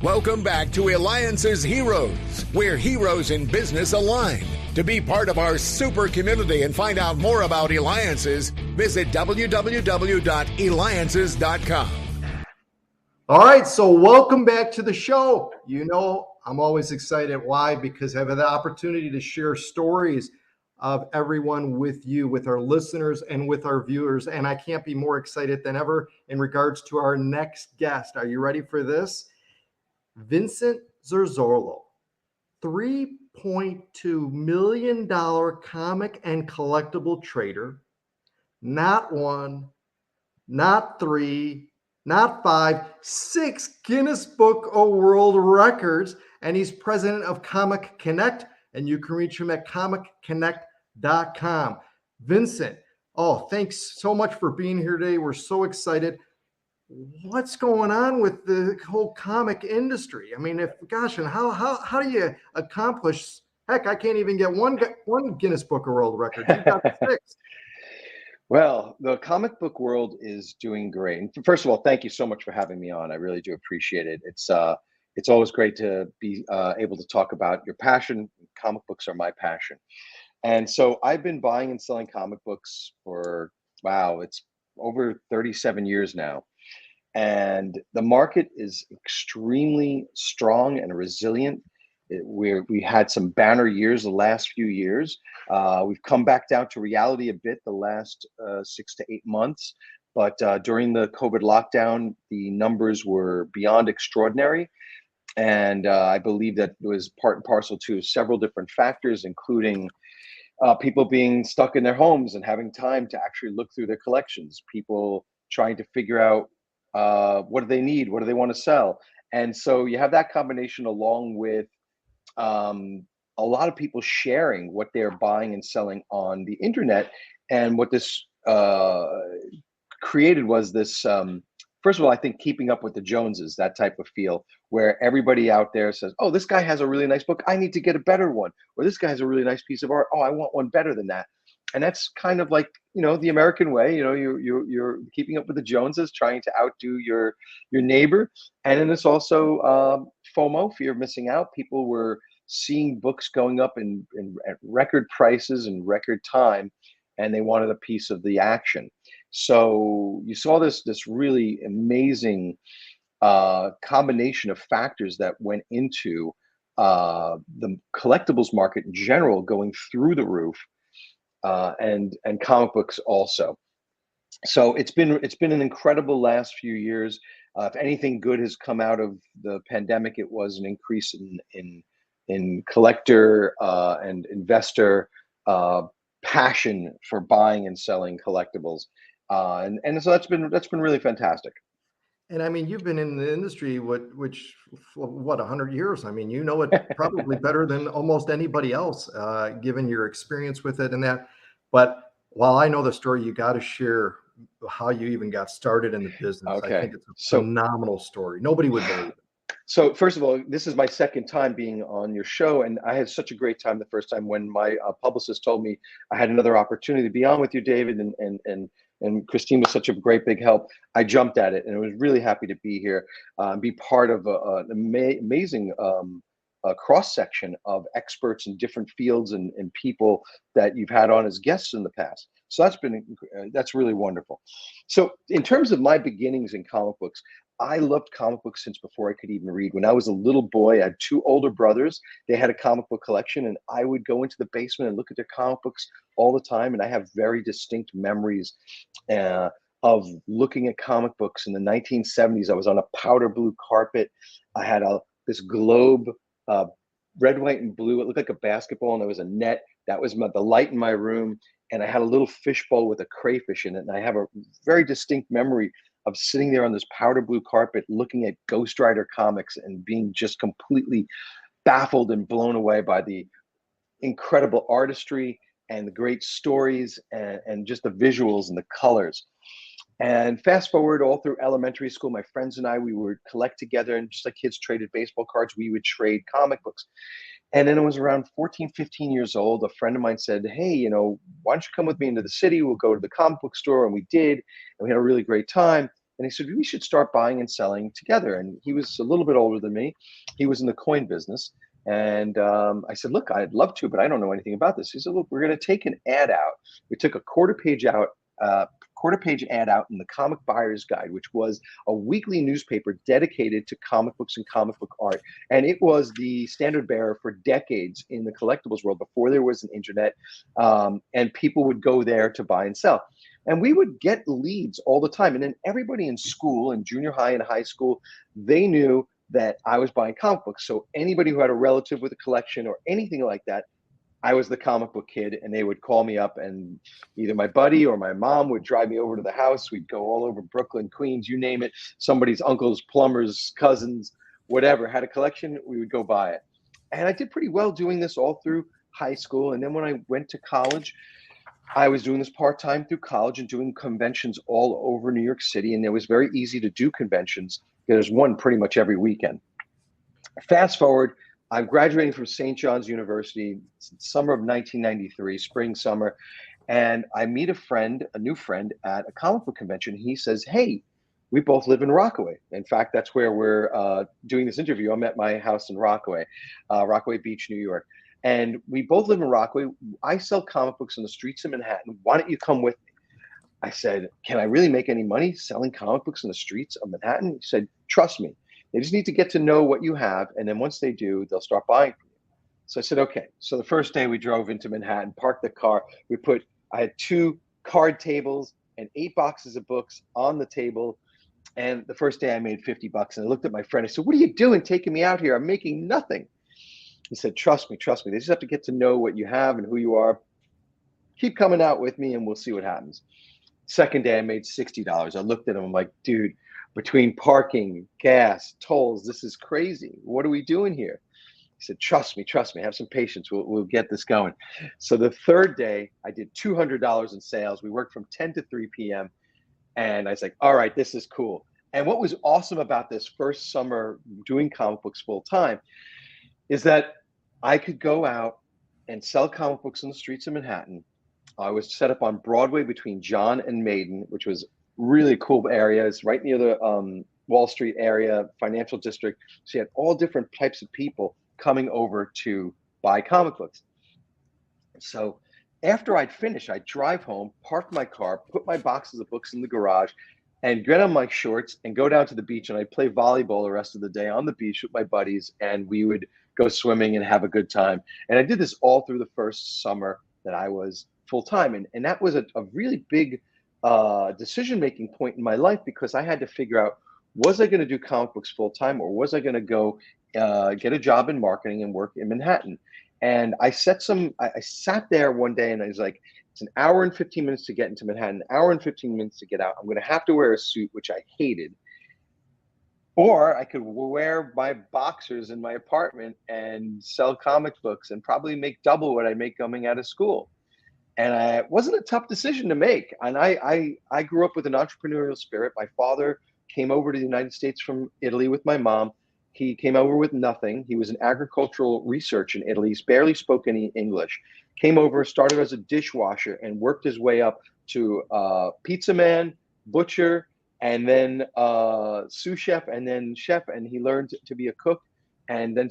Welcome back to Eliances Heroes, where heroes in business align. To be part of our super community and find out more about Eliances, visit www.eliances.com. All right, so welcome back to the show. You know, I'm always excited. Why? Because I have the opportunity to share stories of everyone with you, with our listeners and with our viewers. And I can't be more excited than ever in regards to our next guest. Are you ready for this? Vincent Zurzolo, $3.2 million comic and collectible trader, not one, not three, not five, 6 Guinness Book of World Records, and he's president of Comic Connect, and you can reach him at comicconnect.com. Vincent, thanks so much for being here today. We're so excited. What's going on with the whole comic industry? I mean, and how do you accomplish? Heck, I can't even get one Guinness Book of World Record. You've got 6. Well, the comic book world is doing great. And first of all, thank you so much for having me on. I really do appreciate it. It's always great to be able to talk about your passion. Comic books are my passion. And so I've been buying and selling comic books for, it's over 37 years now. And the market is extremely strong and resilient. We had some banner years the last few years. We've come back down to reality a bit the last 6 to 8 months. But during the COVID lockdown, the numbers were beyond extraordinary. And I believe that it was part and parcel to several different factors, including people being stuck in their homes and having time to actually look through their collections, people trying to figure out what do they need, what do they want to sell. And so you have that combination along with a lot of people sharing what they're buying and selling on the internet. And what this created was this, first of all, I think keeping up with the Joneses, that type of feel, where everybody out there says, oh, this guy has a really nice book, I need to get a better one. Or this guy has a really nice piece of art, oh, I want one better than that. And that's kind of like, the American way. You're keeping up with the Joneses, trying to outdo your neighbor. And then it's also FOMO, fear of missing out. People were seeing books going up at record prices and record time, and they wanted a piece of the action. So you saw this really amazing combination of factors that went into the collectibles market in general going through the roof. And comic books also. So it's been an incredible last few years. If anything good has come out of the pandemic, it was an increase in collector and investor passion for buying and selling collectibles, and so that's been really fantastic. And I mean, you've been in the industry, what 100 years? I mean, you know it probably better than almost anybody else, given your experience with it and that. But while I know the story, you got to share how you even got started in the business. Okay. I think it's a phenomenal story. Nobody would believe it. So first of all, this is my second time being on your show, and I had such a great time the first time when my publicist told me I had another opportunity to be on with you, David, and Christine was such a great big help. I jumped at it, and I was really happy to be here, be part of an amazing cross section of experts in different fields and people that you've had on as guests in the past. So that's really wonderful. So in terms of my beginnings in comic books, I loved comic books since before I could even read. When I was a little boy, I had 2 older brothers. They had a comic book collection, and I would go into the basement and look at their comic books all the time. And I have very distinct memories of looking at comic books in the 1970s. I was on a powder blue carpet. I had this globe, red, white, and blue. It looked like a basketball, and there was a net. That was the light in my room. And I had a little fishbowl with a crayfish in it. And I have a very distinct memory of sitting there on this powder blue carpet looking at Ghost Rider comics and being just completely baffled and blown away by the incredible artistry and the great stories and just the visuals and the colors. And fast forward all through elementary school, my friends and I, we would collect together, and just like kids traded baseball cards, we would trade comic books. And then it was around 14, 15 years old. A friend of mine said, hey, why don't you come with me into the city? We'll go to the comic book store. And we did, and we had a really great time. And he said, we should start buying and selling together. And he was a little bit older than me. He was in the coin business. And I said, look, I'd love to, but I don't know anything about this. He said, look, we're going to take an ad out. We took a quarter-page ad out in the Comic Buyer's Guide, which was a weekly newspaper dedicated to comic books and comic book art. And it was the standard bearer for decades in the collectibles world before there was an internet. And people would go there to buy and sell. And we would get leads all the time. And then everybody in school, in junior high and high school, they knew that I was buying comic books. So anybody who had a relative with a collection or anything like that, I was the comic book kid, and they would call me up, and either my buddy or my mom would drive me over to the house. We'd go all over Brooklyn, Queens, you name it. Somebody's uncles, plumbers, cousins, whatever, had a collection, we would go buy it. And I did pretty well doing this all through high school. And then when I went to college, I was doing this part-time through college and doing conventions all over New York City. And it was very easy to do conventions. There's one pretty much every weekend. Fast forward, I'm graduating from St. John's University, summer of 1993, spring, summer. And I meet a new friend at a comic book convention. He says, hey, we both live in Rockaway. In fact, that's where we're doing this interview. I'm at my house in Rockaway, Rockaway Beach, New York. And we both live in Rockaway. I sell comic books on the streets of Manhattan. Why don't you come with me? I said, can I really make any money selling comic books in the streets of Manhattan? He said, trust me. They just need to get to know what you have. And then once they do, they'll start buying from you. So I said, okay. So the first day we drove into Manhattan, parked the car. I had 2 card tables and 8 boxes of books on the table. And the first day I made $50. And I looked at my friend. I said, what are you doing taking me out here? I'm making nothing. He said, trust me. They just have to get to know what you have and who you are. Keep coming out with me and we'll see what happens. Second day I made $60. I looked at him. I'm like, dude, between parking, gas, tolls, this is crazy. What are we doing here? He said, trust me, have some patience. We'll get this going. So the third day I did $200 in sales. We worked from 10 to 3 p.m. And I was like, all right, this is cool. And what was awesome about this first summer doing comic books full time is that I could go out and sell comic books in the streets of Manhattan. I was set up on Broadway between John and Maiden, which was really cool area. It's right near the Wall Street area, financial district. So you had all different types of people coming over to buy comic books. So after I'd finish, I'd drive home, park my car, put my boxes of books in the garage, and get on my shorts and go down to the beach. And I'd play volleyball the rest of the day on the beach with my buddies, and we would go swimming and have a good time. And I did this all through the first summer that I was full time. And that was a really big decision-making point in my life, because I had to figure out, was I going to do comic books full time, or was I going to go get a job in marketing and work in Manhattan? And I sat there one day and I was like, it's an hour and 15 minutes to get into Manhattan, an hour and 15 minutes to get out. I'm going to have to wear a suit, which I hated. Or I could wear my boxers in my apartment and sell comic books and probably make double what I make coming out of school. And it wasn't a tough decision to make. And I grew up with an entrepreneurial spirit. My father came over to the United States from Italy with my mom. He came over with nothing. He was an agricultural research in Italy. He barely spoke any English. Came over, started as a dishwasher, and worked his way up to pizza man, butcher, and then sous chef, and then chef. And he learned to be a cook, and then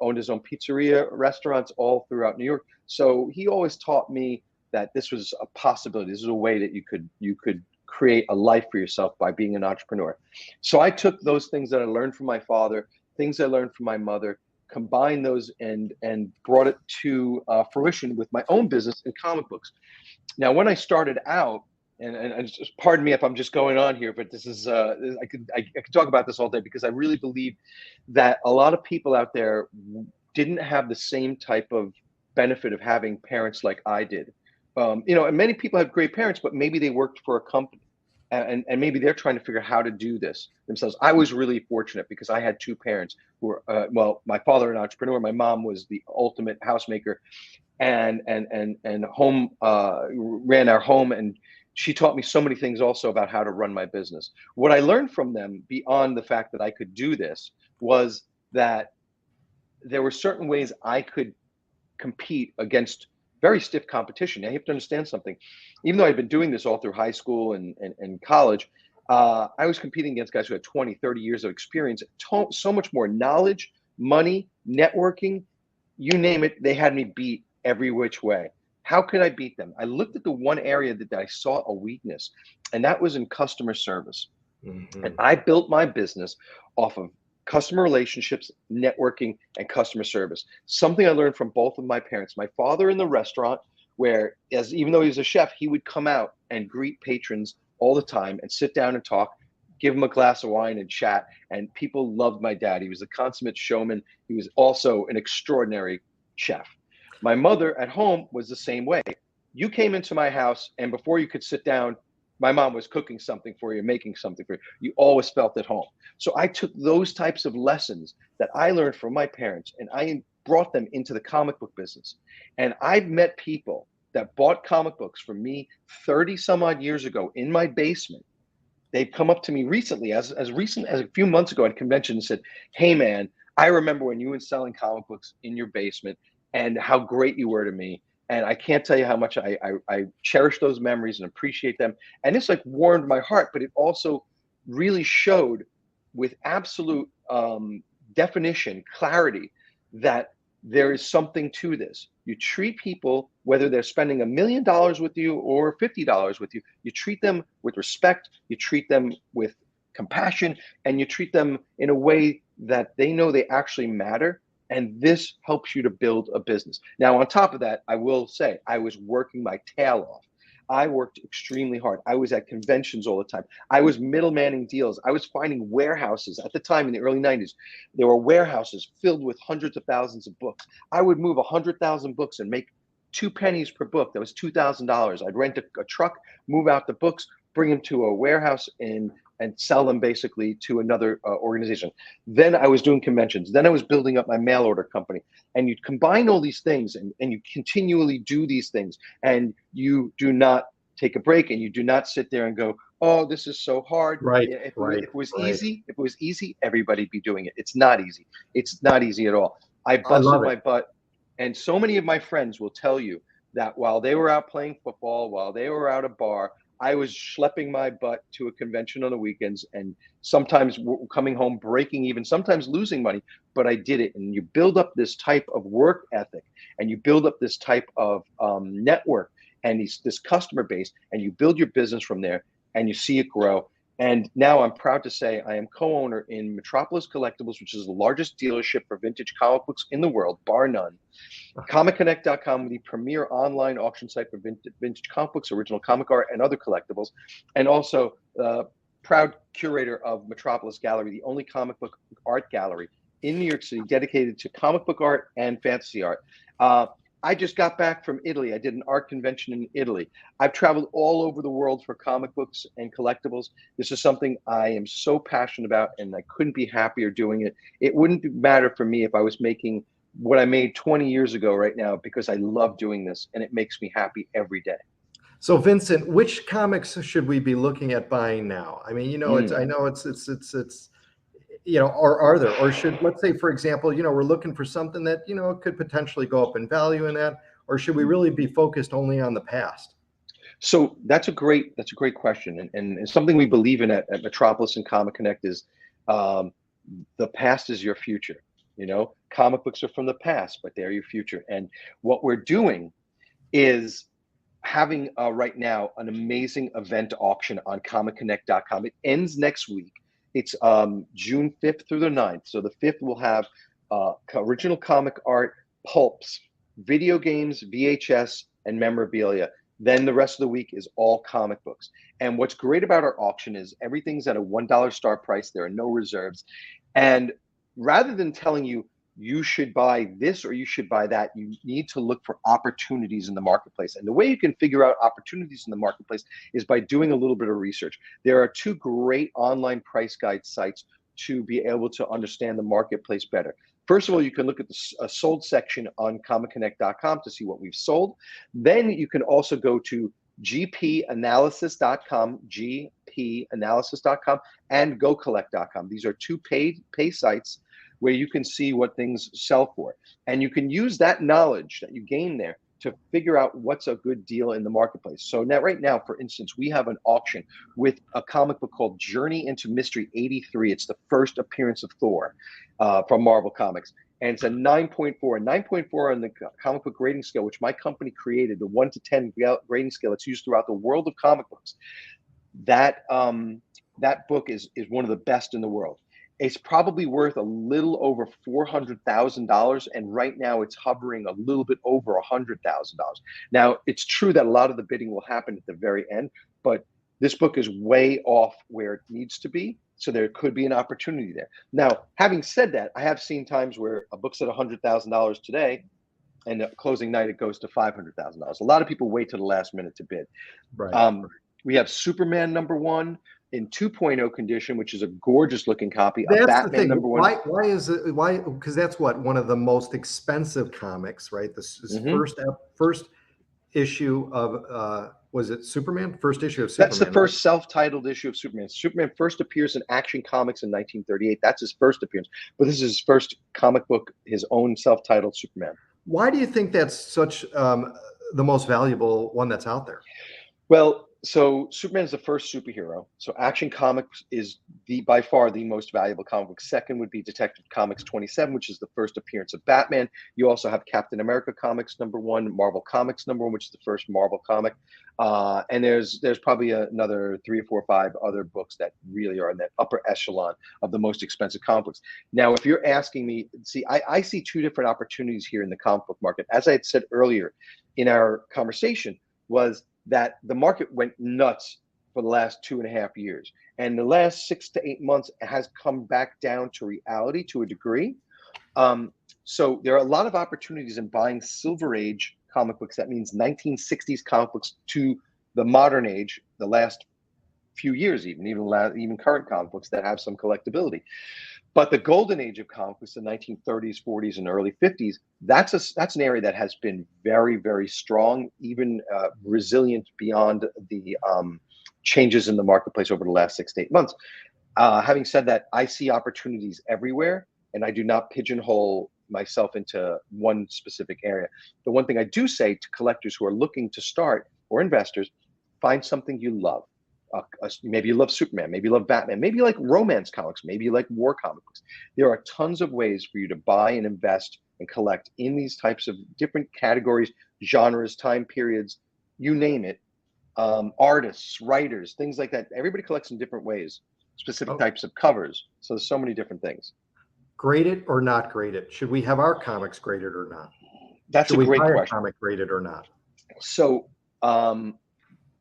owned his own pizzeria, restaurants all throughout New York. So he always taught me that this was a possibility. This is a way that you could create a life for yourself by being an entrepreneur. So I took those things that I learned from my father, things I learned from my mother, combined those and brought it to fruition with my own business in comic books. Now, when I started out, and just pardon me if I'm just going on here, but this is I could talk about this all day, because I really believe that a lot of people out there didn't have the same type of benefit of having parents like I did. And many people have great parents, but maybe they worked for a company, and maybe they're trying to figure out how to do this themselves. I was really fortunate because I had 2 parents who were, my father an entrepreneur, my mom was the ultimate housemaker, and home ran our home, and she taught me so many things also about how to run my business. What I learned from them, beyond the fact that I could do this, was that there were certain ways I could compete against very stiff competition. Now, you have to understand something. Even though I've been doing this all through high school and college, I was competing against guys who had 20, 30 years of experience, so much more knowledge, money, networking, you name it, they had me beat every which way. How could I beat them? I looked at the one area that I saw a weakness, and that was in customer service. Mm-hmm. And I built my business off of customer relationships, networking, and customer service. Something I learned from both of my parents. My father in the restaurant, where even though he was a chef, he would come out and greet patrons all the time and sit down and talk, give him a glass of wine and chat. And people loved my dad. He was a consummate showman. He was also an extraordinary chef. My mother at home was the same way. You came into my house, and before you could sit down, my mom was cooking something for you, making something for you. You always felt at home. So I took those types of lessons that I learned from my parents, and I brought them into the comic book business. And I've met people that bought comic books from me 30 some odd years ago in my basement. They've come up to me recently, as recent as a few months ago at a convention, and said, "Hey man, I remember when you were selling comic books in your basement and how great you were to me. And I can't tell you how much I cherish those memories and appreciate them." And this like warmed my heart, but it also really showed with absolute definition, clarity, that there is something to this. You treat people, whether they're spending $1 million with you or $50 with you, you treat them with respect, you treat them with compassion, and you treat them in a way that they know they actually matter. And this helps you to build a business. Now, on top of that, I will say I was working my tail off. I worked extremely hard. I was at conventions all the time. I was middlemaning deals. I was finding warehouses. At the time in the early 90s, there were warehouses filled with hundreds of thousands of books. I would move 100,000 books and make 2 pennies per book. That was $2,000. I'd rent a truck, move out the books, bring them to a warehouse and sell them basically to another organization. Then I was doing conventions. Then I was building up my mail order company. And you combine all these things and you continually do these things, and you do not take a break, and you do not sit there and go, "Oh, this is so hard." Right, If right, it was right. easy, everybody'd be doing it. It's not easy. It's not easy at all. I I busted love it. my butt. And so many of my friends will tell you that while they were out playing football, while they were out at a bar, I was schlepping my butt to a convention on the weekends, and sometimes coming home breaking even, sometimes losing money, but I did it. And you build up this type of work ethic, and you build up this type of network and this customer base, and you build your business from there, and you see it grow. And now I'm proud to say I am co-owner in Metropolis Collectibles, which is the largest dealership for vintage comic books in the world, bar none. ComicConnect.com, the premier online auction site for vintage comic books, original comic art, and other collectibles. And also proud curator of Metropolis Gallery, the only comic book art gallery in New York City dedicated to comic book art and fantasy art. I just got back from Italy. I did an art convention in Italy. I've traveled all over the world for comic books and collectibles. This is something I am so passionate about, and I couldn't be happier doing it. It wouldn't matter for me if I was making what I made 20 years ago right now, because I love doing this and it makes me happy every day. So Vincent, which comics should we be looking at buying now? I mean, I know it's or are there, or should, let's say, for example, we're looking for something that, could potentially go up in value in that, or should we really be focused only on the past? So that's a great question. And something we believe in at Metropolis and Comic Connect is the past is your future. Comic books are from the past, but they're your future. And what we're doing is having right now an amazing event auction on ComicConnect.com. It ends next week. It's June 5th through the 9th. So the 5th will have original comic art, pulps, video games, VHS, and memorabilia. Then the rest of the week is all comic books. And what's great about our auction is everything's at a $1 start price. There are no reserves. And rather than telling you, you should buy this or you should buy that, you need to look for opportunities in the marketplace. And the way you can figure out opportunities in the marketplace is by doing a little bit of research. There are 2 great online price guide sites to be able to understand the marketplace better. First of all, you can look at the sold section on ComicConnect.com to see what we've sold. Then you can also go to gpanalysis.com, gpanalysis.com, and gocollect.com. These are 2 pay sites where you can see what things sell for. And you can use that knowledge that you gain there to figure out what's a good deal in the marketplace. So now, right now, for instance, we have an auction with a comic book called Journey into Mystery 83. It's the first appearance of Thor from Marvel Comics. And it's a 9.4. 9.4 on the comic book grading scale, which my company created, the 1 to 10 grading scale that's used throughout the world of comic books. That book is one of the best in the world. It's probably worth a little over $400,000, and right now it's hovering a little bit over $100,000. Now, it's true that a lot of the bidding will happen at the very end, but this book is way off where it needs to be, so there could be an opportunity there. Now, having said that, I have seen times where a book's at $100,000 today, and the closing night it goes to $500,000. A lot of people wait to the last minute to bid. Right. We have Superman #1 in 2.0 condition, which is a gorgeous looking copy of That's Batman the thing. #1. Why is it? Why? Because that's one of the most expensive comics, right? This is first issue of was it Superman? First issue of Superman. That's the first self-titled issue of Superman. Superman first appears in Action Comics in 1938. That's his first appearance, but this is his first comic book, his own self-titled Superman. Why do you think that's such the most valuable one that's out there? Well, so Superman is the first superhero. So Action Comics is by far the most valuable comic book. Second would be Detective Comics 27, which is the first appearance of Batman. You also have Captain America Comics #1, Marvel Comics #1, which is the first Marvel comic. And there's probably another 3 or 4 or 5 other books that really are in that upper echelon of the most expensive comic books. Now, if you're asking me, I see 2 different opportunities here in the comic book market. As I had said earlier in our conversation, was that the market went nuts for the last 2.5 years. And the last 6 to 8 months has come back down to reality to a degree. So there are a lot of opportunities in buying Silver Age comic books. That means 1960s comic books to the modern age, the last few years, even current comic books that have some collectability. But the golden age of comic books, the 1930s, 40s, and early 50s, that's an area that has been very, very strong, even resilient beyond the changes in the marketplace over the last 6 to 8 months. Having said that, I see opportunities everywhere, and I do not pigeonhole myself into one specific area. The one thing I do say to collectors who are looking to start, or investors, find something you love. Maybe you love Superman, maybe you love Batman, maybe you like romance comics, maybe you like war comic books. There are tons of ways for you to buy and invest and collect in these types of different categories, genres, time periods, you name it. Artists, writers, things like that. Everybody collects in different ways, specific types of covers. So there's so many different things. Graded or not graded? Should we have our comics graded or not? That's a great question. Comic graded or not? So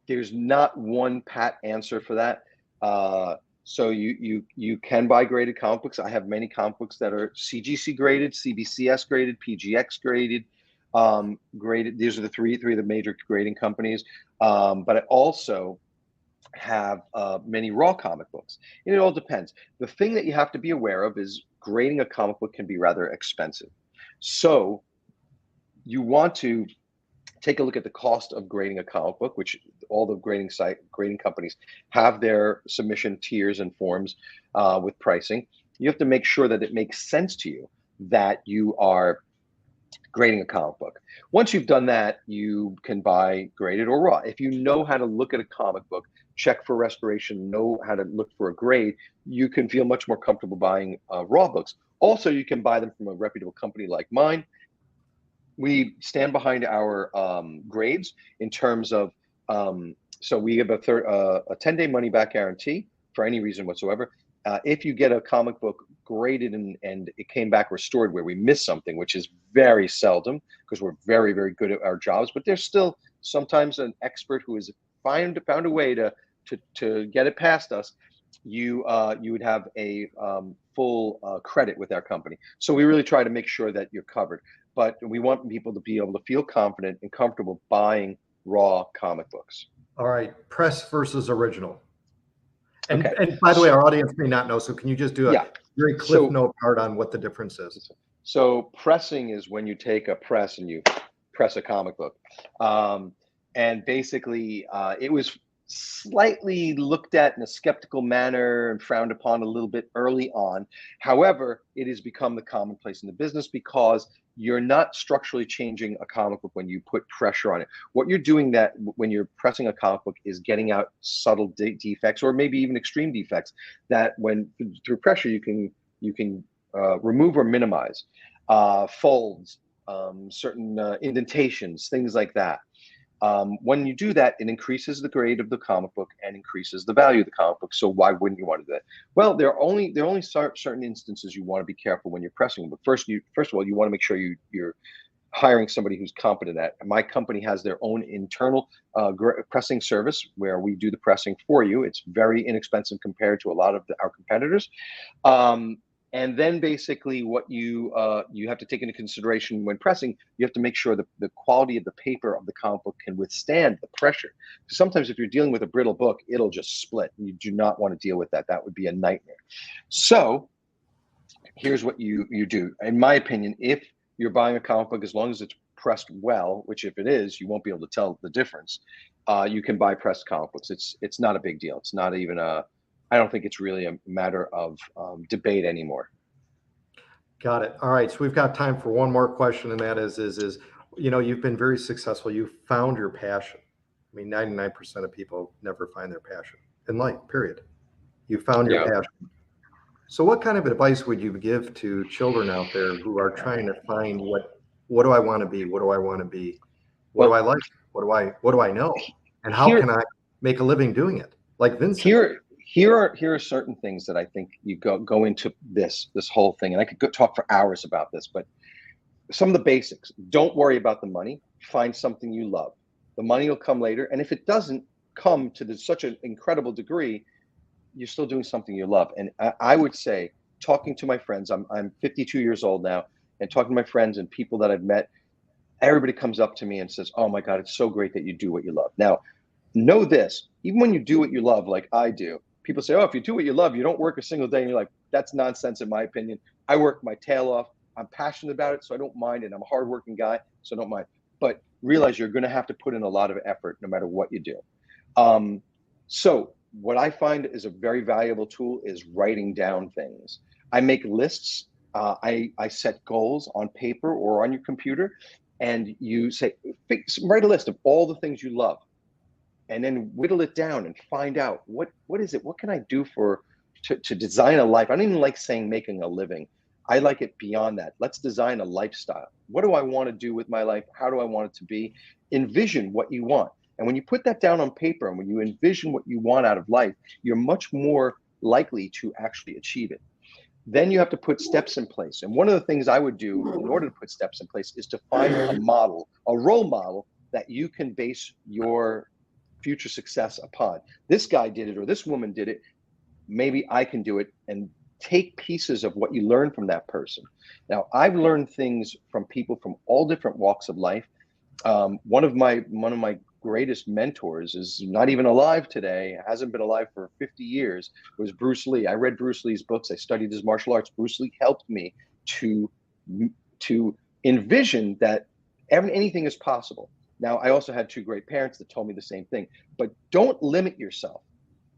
there's not one pat answer for that. So you can buy graded comic books. I have many comic books that are CGC graded, CBCS graded, PGX graded, graded. These are the three of the major grading companies. But I also have many raw comic books. And it all depends. The thing that you have to be aware of is grading a comic book can be rather expensive. So you want to take a look at the cost of grading a comic book, which all the grading companies have their submission tiers and forms with pricing. You have to make sure that it makes sense to you that you are grading a comic book. Once you've done that, you can buy graded or raw. If you know how to look at a comic book, check for restoration, know how to look for a grade, you can feel much more comfortable buying raw books. Also, you can buy them from a reputable company like mine. We stand behind our grades in terms of, so we have a 10-day money-back guarantee for any reason whatsoever. If you get a comic book graded and it came back restored where we missed something, which is very seldom because we're very, very good at our jobs, but there's still sometimes an expert who has found a way to get it past us, you would have a full credit with our company. So we really try to make sure that you're covered. But we want people to be able to feel confident and comfortable buying raw comic books. All right, press versus original. And by the way, our audience may not know, so can you just do a very cliff note part on what the difference is? So pressing is when you take a press and you press a comic book. And basically, it was slightly looked at in a skeptical manner and frowned upon a little bit early on. However, it has become the commonplace in the business because you're not structurally changing a comic book when you put pressure on it. What you're doing that when you're pressing a comic book is getting out subtle defects or maybe even extreme defects that when through pressure you can remove or minimize. Folds, certain indentations, things like that. When you do that, it increases the grade of the comic book and increases the value of the comic book. So why wouldn't you want to do that? Well, there are only certain instances you want to be careful when you're pressing. But first of all, you want to make sure you're hiring somebody who's competent at. My company has their own internal pressing service where we do the pressing for you. It's very inexpensive compared to a lot of our competitors. And then basically what you have to take into consideration when pressing, you have to make sure that the quality of the paper of the comic book can withstand the pressure. Sometimes if you're dealing with a brittle book, it'll just split. You do not want to deal with that. That would be a nightmare. So here's what you do. In my opinion, if you're buying a comic book, as long as it's pressed well, which if it is, you won't be able to tell the difference. You can buy pressed comic books. It's not a big deal. It's not even I don't think it's really a matter of debate anymore. Got it. All right. So we've got time for one more question, and that is, you've been very successful. You found your passion. I mean, 99% of people never find their passion in life, period. You found your passion. So what kind of advice would you give to children out there who are trying to find what do I want to be? What do I want to be? What do I like? What do I know? And how can I make a living doing it? Like Vincent. Here are certain things that I think you go into this whole thing, and I could talk for hours about this, but some of the basics. Don't worry about the money. Find something you love. The money will come later, and if it doesn't come to such an incredible degree, you're still doing something you love. And I would say, talking to my friends, I'm 52 years old now, and talking to my friends and people that I've met, everybody comes up to me and says, "Oh my God, it's so great that you do what you love." Now, know this: even when you do what you love, like I do. People say, "Oh, if you do what you love, you don't work a single day." And you're like, that's nonsense in my opinion. I work my tail off. I'm passionate about it, so I don't mind. And I'm a hardworking guy, so I don't mind. But realize you're going to have to put in a lot of effort no matter what you do. So what I find is a very valuable tool is writing down things. I make lists. I set goals on paper or on your computer. And you say, write a list of all the things you love. And then whittle it down and find out what is it? What can I do to design a life? I don't even like saying making a living. I like it beyond that. Let's design a lifestyle. What do I want to do with my life? How do I want it to be? Envision what you want. And when you put that down on paper and when you envision what you want out of life, you're much more likely to actually achieve it. Then you have to put steps in place. And one of the things I would do in order to put steps in place is to find a model, a role model that you can base your future success upon. This guy did it or this woman did it. Maybe I can do it, and take pieces of what you learn from that person. Now, I've learned things from people from all different walks of life. One of my greatest mentors is not even alive today, hasn't been alive for 50 years, was Bruce Lee. I read Bruce Lee's books. I studied his martial arts. Bruce Lee helped me to envision that anything is possible. Now, I also had two great parents that told me the same thing, but don't limit yourself.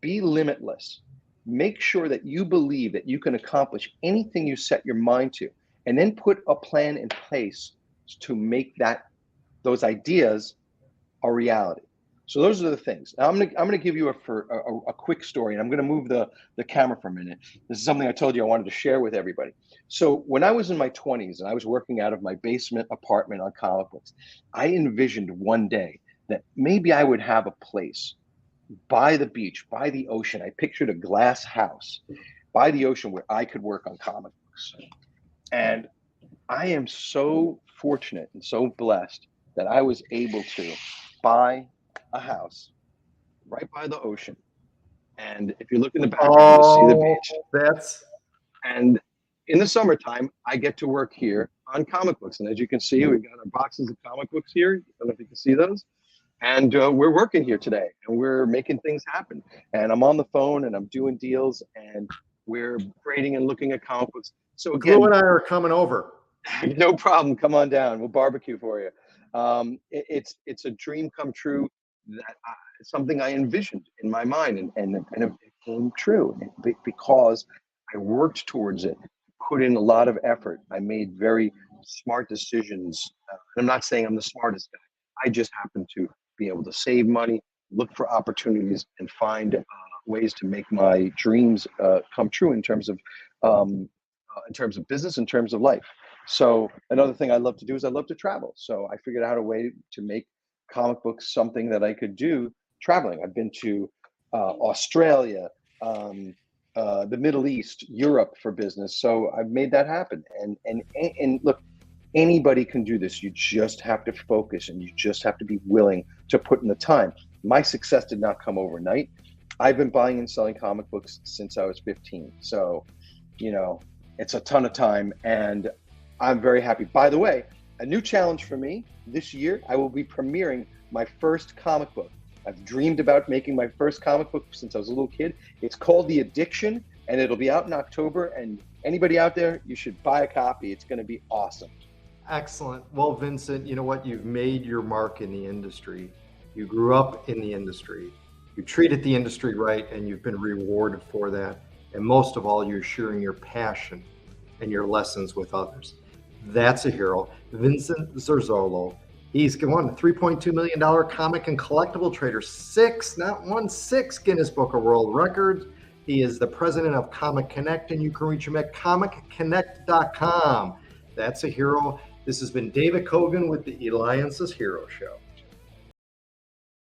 Be limitless. Make sure that you believe that you can accomplish anything you set your mind to, and then put a plan in place to make those ideas a reality. So those are the things. Now, I'm gonna give you a quick story, and I'm gonna move the camera for a minute. This is something I told you I wanted to share with everybody. So when I was in my 20s and I was working out of my basement apartment on comic books, I envisioned one day that maybe I would have a place by the beach, by the ocean. I pictured a glass house by the ocean where I could work on comic books. And I am so fortunate and so blessed that I was able to buy a house right by the ocean. And if you look in the back, you'll see the beach. And in the summertime, I get to work here on comic books. And as you can see, we've got our boxes of comic books here. I don't know if you can see those. And we're working here today, and we're making things happen. And I'm on the phone, and I'm doing deals, and we're grading and looking at comic books. So again, Drew and I are coming over. No problem. Come on down. We'll barbecue for you. It's a dream come true that something I envisioned in my mind, and it came true because I worked towards it, put in a lot of effort. I made very smart decisions. And I'm not saying I'm the smartest guy. I just happen to be able to save money, look for opportunities, and find ways to make my dreams come true in terms of business, in terms of life. So another thing I love to do is I love to travel. So I figured out a way to make comic books something that I could do traveling. I've been to Australia, the Middle East, Europe for business. So I've made that happen. And look, anybody can do this. You just have to focus, and you just have to be willing to put in the time. My success did not come overnight. I've been buying and selling comic books since I was 15. So, it's a ton of time, and I'm very happy. By the way, a new challenge for me this year, I will be premiering my first comic book. I've dreamed about making my first comic book since I was a little kid. It's called The Addiction, and it'll be out in October. And anybody out there, you should buy a copy. It's going to be awesome. Excellent. Well, Vincent, you know what? You've made your mark in the industry. You grew up in the industry. You treated the industry right, and you've been rewarded for that. And most of all, you're sharing your passion and your lessons with others. That's a hero. Vincent Zurzolo. He's won a $3.2 million comic and collectible trader, 6 Guinness Book of World Records. He is the president of Comic Connect, and you can reach him at comicconnect.com. That's a hero. This has been David Cogan with the Eliances Hero Show.